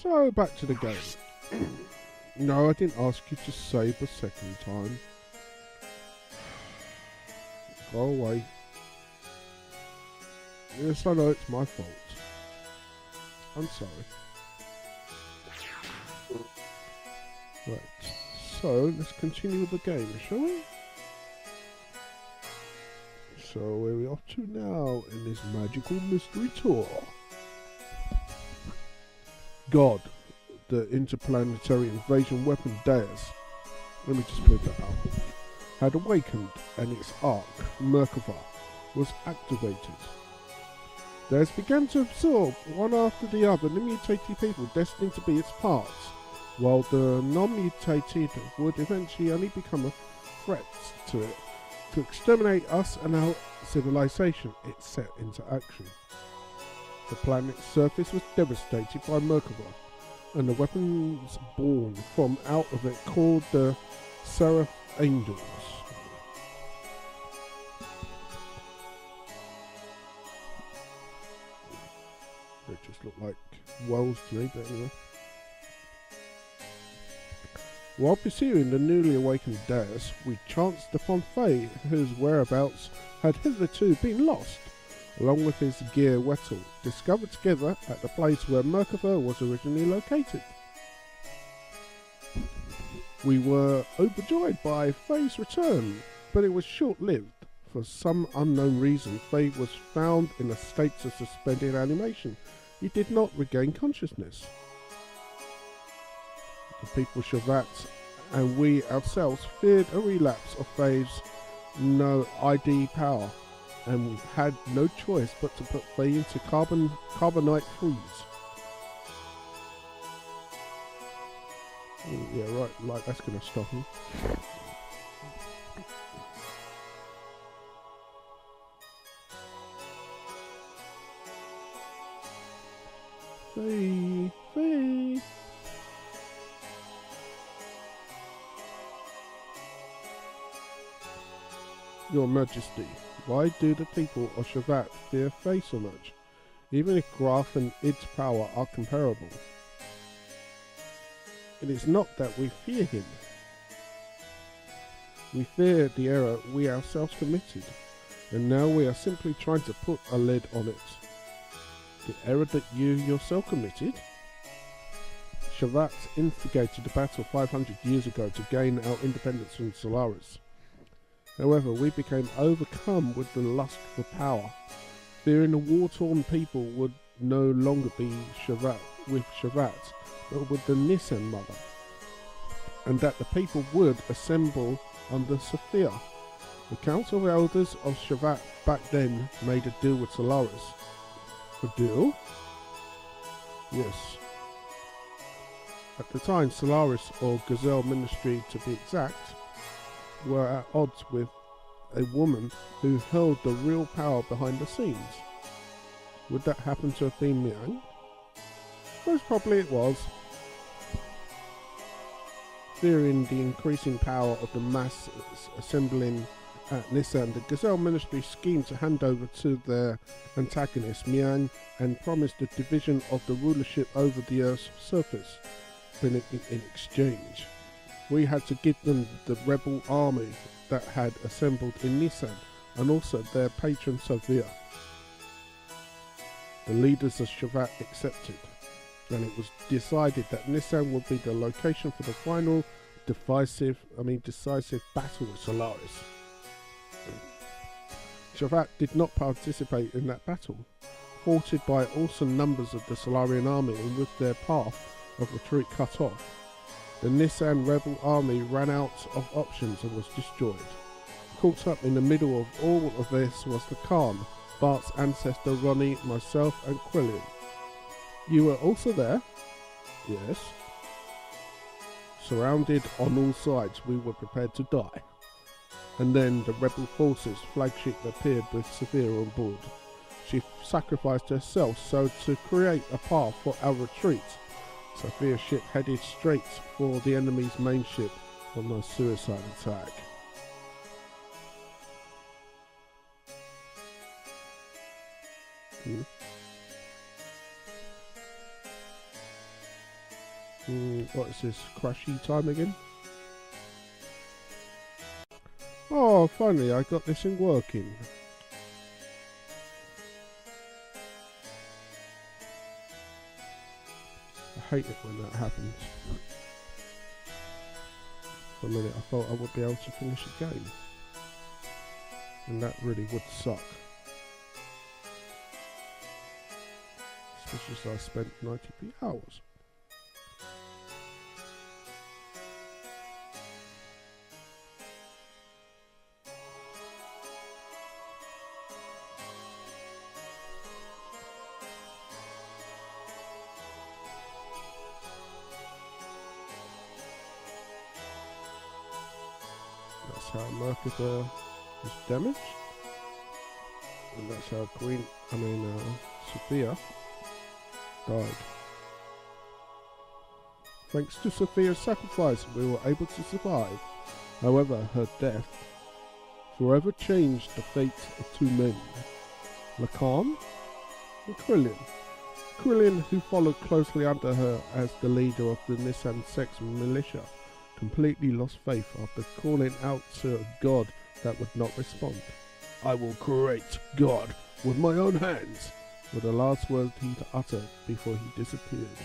So back to the game. No, I didn't ask you to save a second time. Go away. Yes, I know it's my fault. I'm sorry. Right, so let's continue with the game, shall we? So where are we off to now in this magical mystery tour? God, the interplanetary invasion weapon Deus, let me just put that out, had awakened and its arc, Merkava, was activated. Deus began to absorb, one after the other, the mutated people destined to be its parts, while the non-mutated would eventually only become a threat to it, to exterminate us and our civilization. It set into action. The planet's surface was devastated by Merkava, and the weapons born from out of it called the Seraph Angels. They just look like wells to me, but anyway. While pursuing the newly awakened Deus, we chanced upon Faye, whose whereabouts had hitherto been lost, along with his gear Wettle, discovered together at the place where Merkava was originally located. We were overjoyed by Faye's return, but it was short-lived. For some unknown reason, Faye was found in a state of suspended animation. He did not regain consciousness. The people Shavat and we ourselves feared a relapse of Faye's no ID power, and we had no choice but to put Faye into carbonite freeze. Oh, yeah, right, like that's gonna stop him. Faye, Faye. Your Majesty, why do the people of Shavat fear Faye so much, even if Graf and Id's power are comparable? It is not that we fear him. We fear the error we ourselves committed, and now we are simply trying to put a lid on it. The error that you yourself committed? Shavat instigated the battle 500 years ago to gain our independence from Solaris. However, we became overcome with the lust for power, fearing the war-torn people would no longer be Shavat, but with the Nissan mother, and that the people would assemble under Sophia. The Council of Elders of Shavat back then made a deal with Solaris. A deal? Yes. At the time, Solaris, or Gazelle Ministry to be exact, were at odds with a woman who held the real power behind the scenes. Would that happen to have been Miang? Most probably it was. Fearing the increasing power of the mass assembling at Nissan, the Gazelle Ministry schemed to hand over to their antagonist Miang and promised the division of the rulership over the Earth's surface. But in exchange, we had to give them the rebel army that had assembled in Nissan, and also their patron Sophia. The leaders of Shavat accepted, and it was decided that Nissan would be the location for the final decisive battle with Solaris. Shavat did not participate in that battle, halted by awesome numbers of the Solarian army and with their path of retreat cut off. The Nissan rebel army ran out of options and was destroyed. Caught up in the middle of all of this was the Khan, Bart's ancestor Ronnie, myself and Quillian. You were also there? Yes. Surrounded on all sides, we were prepared to die. And then the rebel forces flagship appeared with Sophia on board. She sacrificed herself so to create a path for our retreat. Sophia's ship headed straight for the enemy's main ship on a suicide attack. What is this? Crashy time again? Oh, finally I got this thing working. I hate it when that happens. For a minute I thought I would be able to finish the game. And that really would suck. Especially as I spent 93 hours. That's how Merkaba was damaged. And that's how Sophia died. Thanks to Sophia's sacrifice, we were able to survive. However, her death forever changed the fate of two men, Lacan and Krillin. Krillin, who followed closely under her as the leader of the Nissan Sex militia, completely lost faith after calling out to a god that would not respond. "I will create God with my own hands," were the last words he uttered before he disappeared.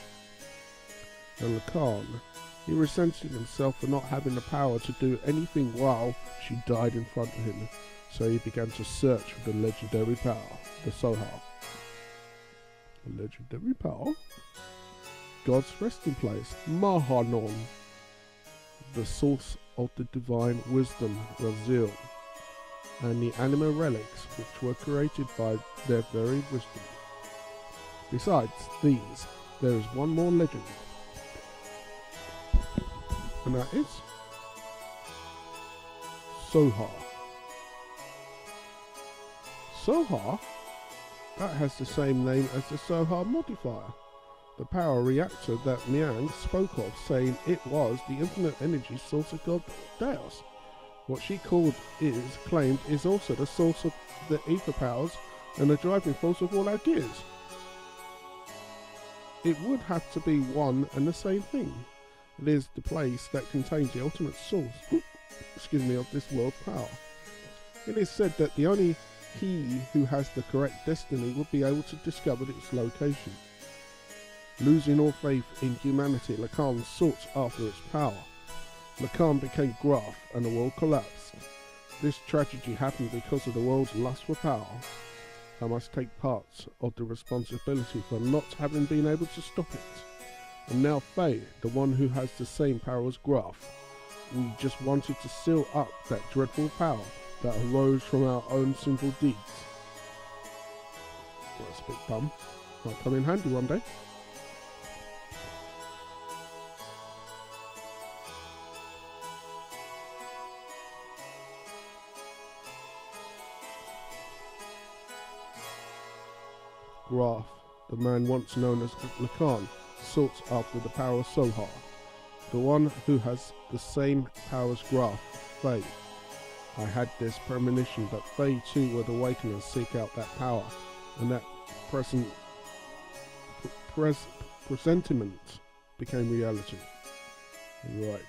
And Lacan, he resented himself for not having the power to do anything while she died in front of him, so he began to search for the legendary power, the Sohar. The legendary power? God's resting place, Mahanon, the source of the divine wisdom, Razil, and the anima relics which were created by their very wisdom. Besides these, there is one more legend, and that is Sohar. Sohar? That has the same name as the Sohar modifier, the power reactor that Miang spoke of, saying it was the infinite energy source of God Deus. What she claimed is also the source of the ether powers and the driving force of all our gears. It would have to be one and the same thing. It is the place that contains the ultimate source of this world's power. It is said that only he who has the correct destiny would be able to discover its location. Losing all faith in humanity, Lacan sought after its power. Lacan became Graf and the world collapsed. This tragedy happened because of the world's lust for power. I must take part of the responsibility for not having been able to stop it. And now Faye, the one who has the same power as Graf, we just wanted to seal up that dreadful power that arose from our own sinful deeds. Well, that's a bit dumb. Might come in handy one day. Graf, the man once known as Lacan, sought after the power of Sohar, the one who has the same power as Graf, Faye. I had this premonition that Faye too would awaken and seek out that power, and that presentiment became reality. Right.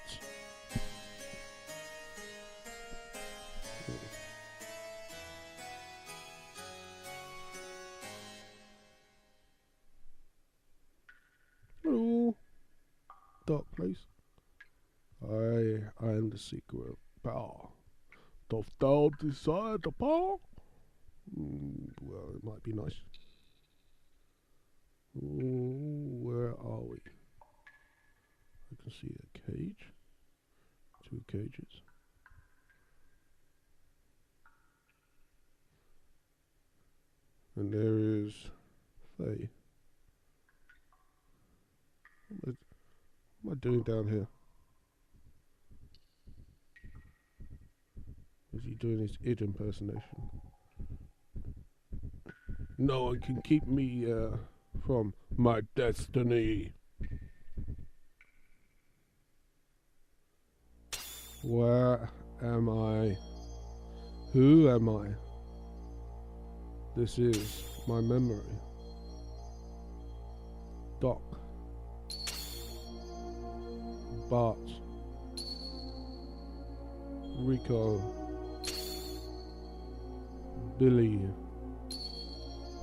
Hello, dark place. I am the secret power. Doth thou desire the power? Well, it might be nice. Ooh, where are we? I can see a cage. 2 cages. And there is Faye. What am I doing down here? Is he doing his id impersonation? No one can keep me from my destiny. Where am I? Who am I? This is my memory. Doc. Bart, Rico, Billy,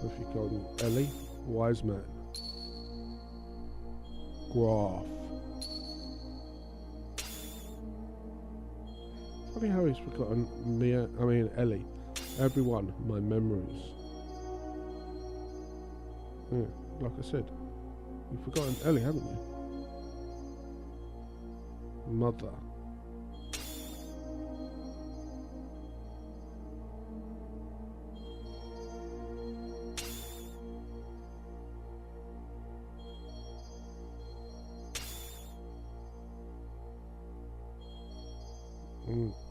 if you call him Ellie, Wise Man, Graf. Funny how he's forgotten Ellie. Everyone, my memories. Yeah, like I said, you've forgotten Ellie, haven't you? Mother.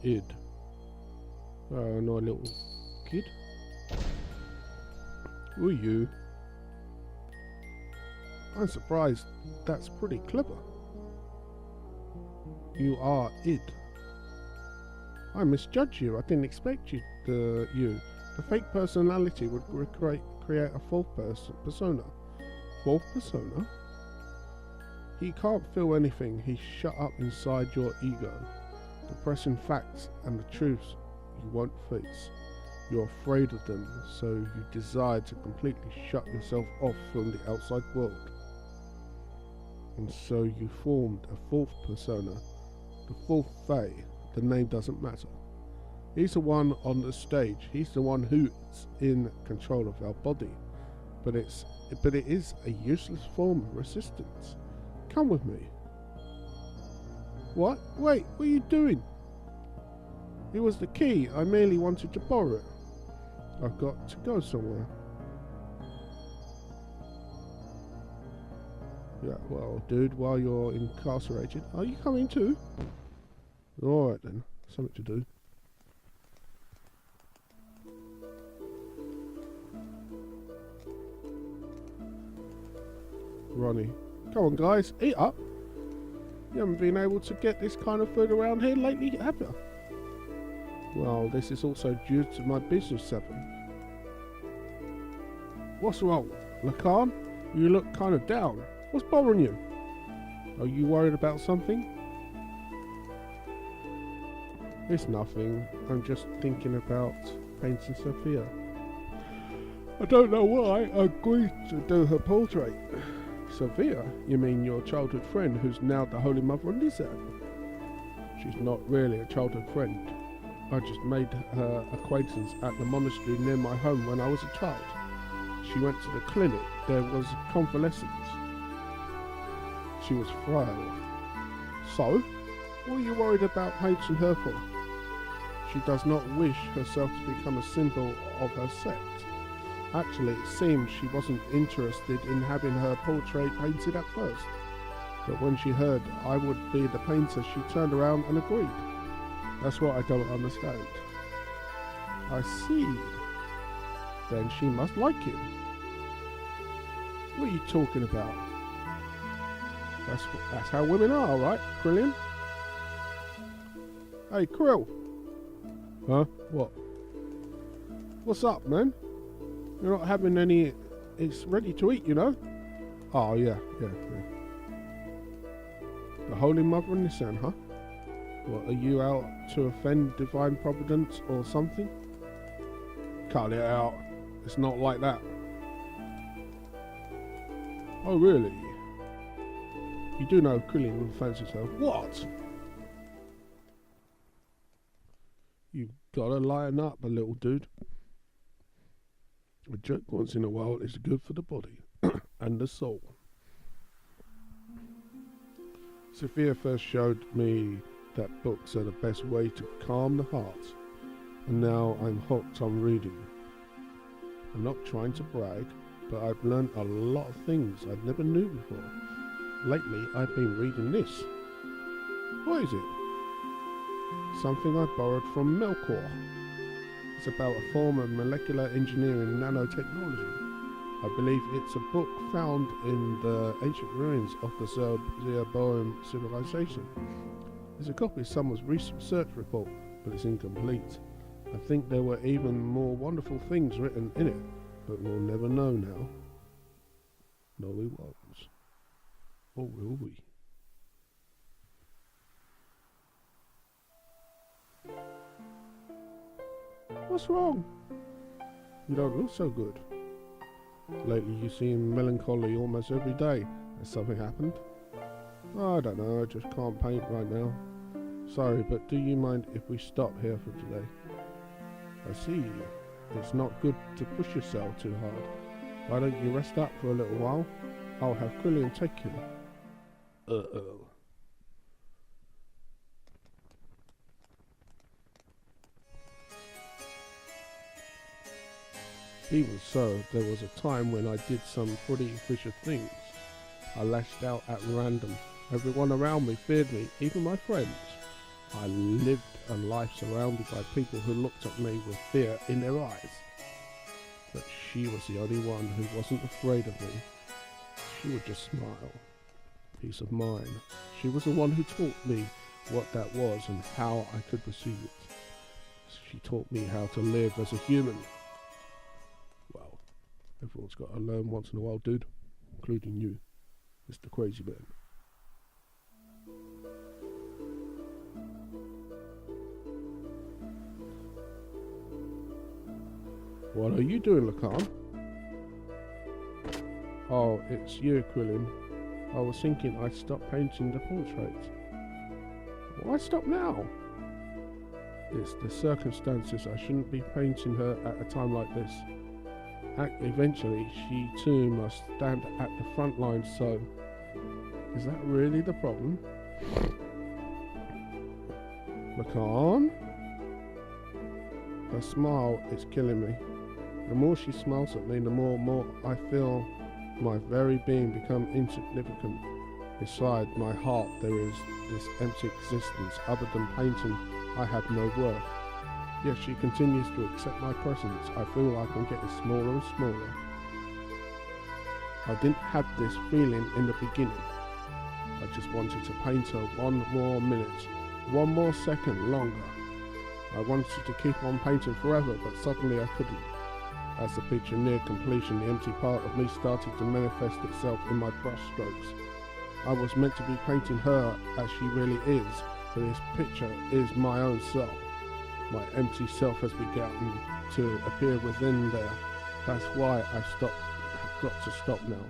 Id. No, a little kid. Who are you? I'm surprised. That's pretty clever. You are Id. I misjudged you. I didn't expect you. The fake personality would create a false persona. False persona? He can't feel anything. He's shut up inside your ego. Depressing facts and the truths you won't face. You're afraid of them, so you desire to completely shut yourself off from the outside world. And so you formed a fourth persona, the fourth Fae. The name doesn't matter. He's the one on the stage. He's the one who's in control of our body. But it is a useless form of resistance. Come with me. What? Wait, what are you doing? It was the key. I merely wanted to borrow it. I've got to go somewhere. Yeah, well, dude, while you're incarcerated, are you coming too? Alright then, something to do. Ronnie. Come on guys, eat up. You haven't been able to get this kind of food around here lately, have you? Well, this is also due to my business, Seven. What's wrong? Lacan? You look kind of down. What's bothering you? Are you worried about something? It's nothing. I'm just thinking about painting Sophia. I don't know why I agreed to do her portrait. Sophia? You mean your childhood friend who's now the Holy Mother of Nizam? She's not really a childhood friend. I just made her acquaintance at the monastery near my home when I was a child. She went to the clinic. There was convalescence. She was frail. So? What are you worried about painting her for? She does not wish herself to become a symbol of her sect. Actually, it seems she wasn't interested in having her portrait painted at first. But when she heard I would be the painter, she turned around and agreed. That's what I don't understand. I see. Then she must like him. What are you talking about? That's how women are, right, Krillian? Hey, Krill. Huh? What? What's up, man? You're not having any... It's ready to eat, you know? Oh, yeah. The Holy Mother of Nissan, huh? What, are you out to offend Divine Providence or something? Cut it out. It's not like that. Oh, really? You do know Krillian fancies her. What? You gotta lighten up a little, dude. A joke once in a while is good for the body and the soul. Sophia first showed me that books are the best way to calm the heart, and now I'm hooked on reading. I'm not trying to brag, but I've learned a lot of things I never knew before. Lately, I've been reading this. What is it? Something I borrowed from Melkor. It's about a form of molecular engineering nanotechnology. I believe it's a book found in the ancient ruins of the Jeroboam civilization. There's a copy of someone's research report, but it's incomplete. I think there were even more wonderful things written in it, but we'll never know now. No, we won't. Or will we? What's wrong? You don't look so good. Lately you seem melancholy almost every day. Has something happened? I don't know, I just can't paint right now. Sorry, but do you mind if we stop here for today? I see. It's not good to push yourself too hard. Why don't you rest up for a little while? I'll have Quillian take you. Uh-oh. Even so, there was a time when I did some pretty vicious things. I lashed out at random. Everyone around me feared me, even my friends. I lived a life surrounded by people who looked at me with fear in their eyes. But she was the only one who wasn't afraid of me. She would just smile. Peace of mind. She was the one who taught me what that was and how I could perceive it. She taught me how to live as a human. Well, everyone's got to learn once in a while, dude. Including you, Mr. Crazy Man. What are you doing, Lacan? Oh, it's you, Quillian. I was thinking I'd stop painting the portrait. Why stop now? It's the circumstances. I shouldn't be painting her at a time like this. Eventually, she too must stand at the front line, so... Is that really the problem? Lacan? Her smile is killing me. The more she smiles at me, the more I feel my very being become insignificant. Inside my heart there is this empty existence. Other than painting, I have no worth. Yet she continues to accept my presence. I feel like I'm getting smaller and smaller. I didn't have this feeling in the beginning. I just wanted to paint her one more minute, one more second longer. I wanted to keep on painting forever, but suddenly I couldn't. As the picture neared completion, the empty part of me started to manifest itself in my brush strokes. I was meant to be painting her as she really is, but this picture is my own self. My empty self has begun to appear within there. That's why I've got to stop now.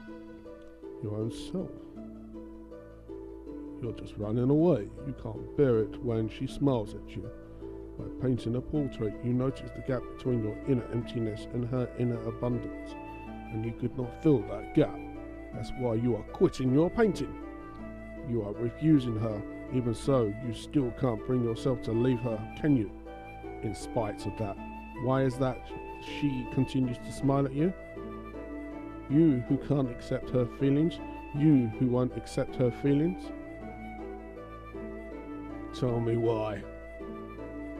Your own self. You're just running away. You can't bear it when she smiles at you. By painting a portrait, you notice the gap between your inner emptiness and her inner abundance, and you could not fill that gap. That's why you are quitting your painting. You are refusing her. Even so, you still can't bring yourself to leave her, can you? In spite of that. Why is that she continues to smile at you? You who can't accept her feelings? You who won't accept her feelings? Tell me why.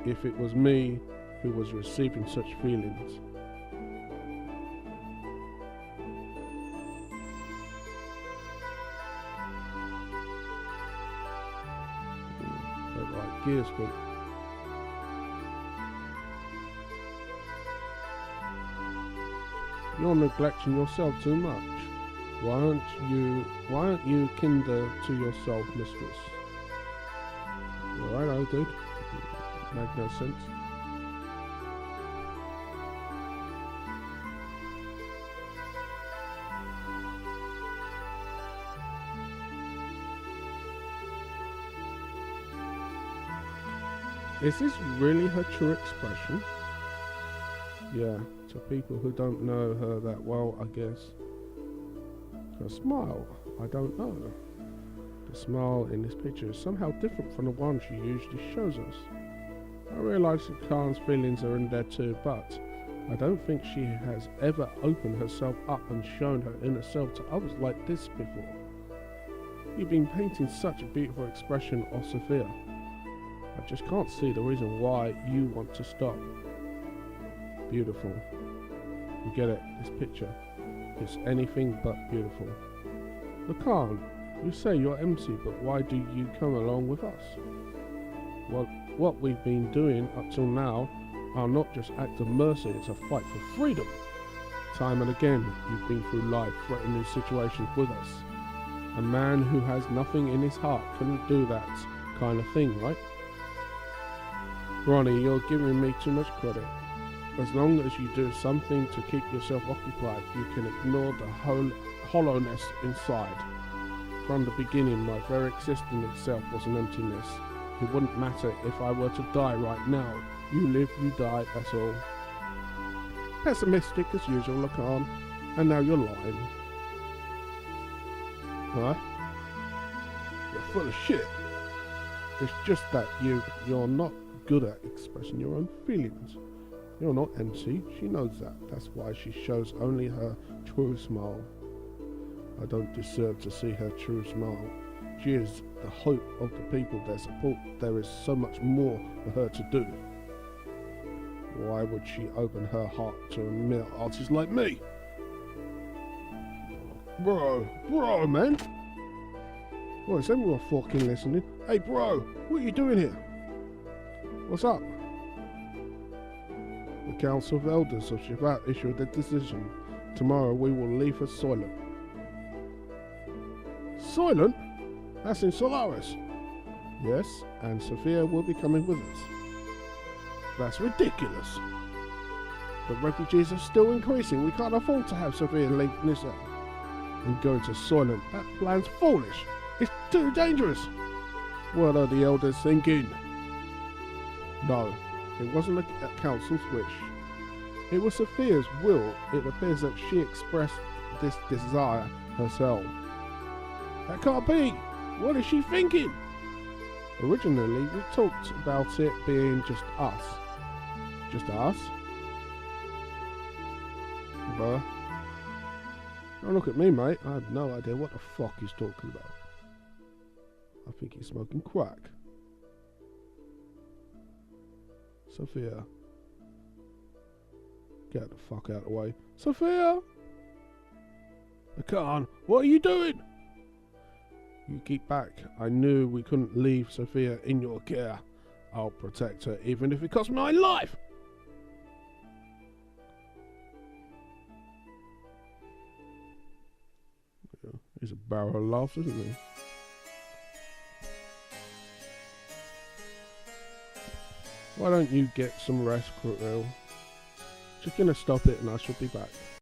If it was me who was receiving such feelings. They're like gears, but you're neglecting yourself too much. Why aren't you kinder to yourself, mistress? Alright, dude. Make no sense. Is this really her true expression? Yeah, to people who don't know her that well, I guess. Her smile, I don't know. The smile in this picture is somehow different from the one she usually shows us. I realise that Khan's feelings are in there too, but I don't think she has ever opened herself up and shown her inner self to others like this before. You've been painting such a beautiful expression of Sophia. I just can't see the reason why you want to stop. Beautiful. You get it, this picture. It's anything but beautiful. Khan, you say you're empty, but why do you come along with us? Well, what we've been doing up till now are not just acts of mercy, it's a fight for freedom. Time and again, you've been through life-threatening situations with us. A man who has nothing in his heart couldn't do that kind of thing, right? Ronnie, you're giving me too much credit. As long as you do something to keep yourself occupied, you can ignore the hollowness inside. From the beginning, my very existence itself was an emptiness. It wouldn't matter if I were to die right now. You live, you die, that's all. Pessimistic as usual, Lacan, and now you're lying. Huh? You're full of shit. It's just that you're not good at expressing your own feelings. You're not empty, she knows that. That's why she shows only her true smile. I don't deserve to see her true smile. She is the hope of the people that support. There is so much more for her to do. Why would she open her heart to a mere artist like me? Bro, man. Well, is everyone fucking listening? Hey bro, what are you doing here? What's up? The Council of Elders of Shivat issued a decision. Tomorrow we will leave her Soylent. Soylent? That's in Solaris. Yes, and Sophia will be coming with us. That's ridiculous. The refugees are still increasing. We can't afford to have Sophia leave Nissa and go to Soylent. That plan's foolish. It's too dangerous. What are the elders thinking? No, it wasn't the council's wish. It was Sophia's will. It appears that she expressed this desire herself. That can't be. What is she thinking? Originally, we talked about it being just us. Just us? Bruh. Don't look at me, mate. I have no idea what the fuck he's talking about. I think he's smoking crack. Sophia. Get the fuck out of the way. Sophia! Lacan, what are you doing? You keep back. I knew we couldn't leave Sophia in your care. I'll protect her even if it costs my life. Yeah, he's a barrel of laughs, isn't he? Why don't you get some rest, Krill? Just gonna stop it and I shall be back.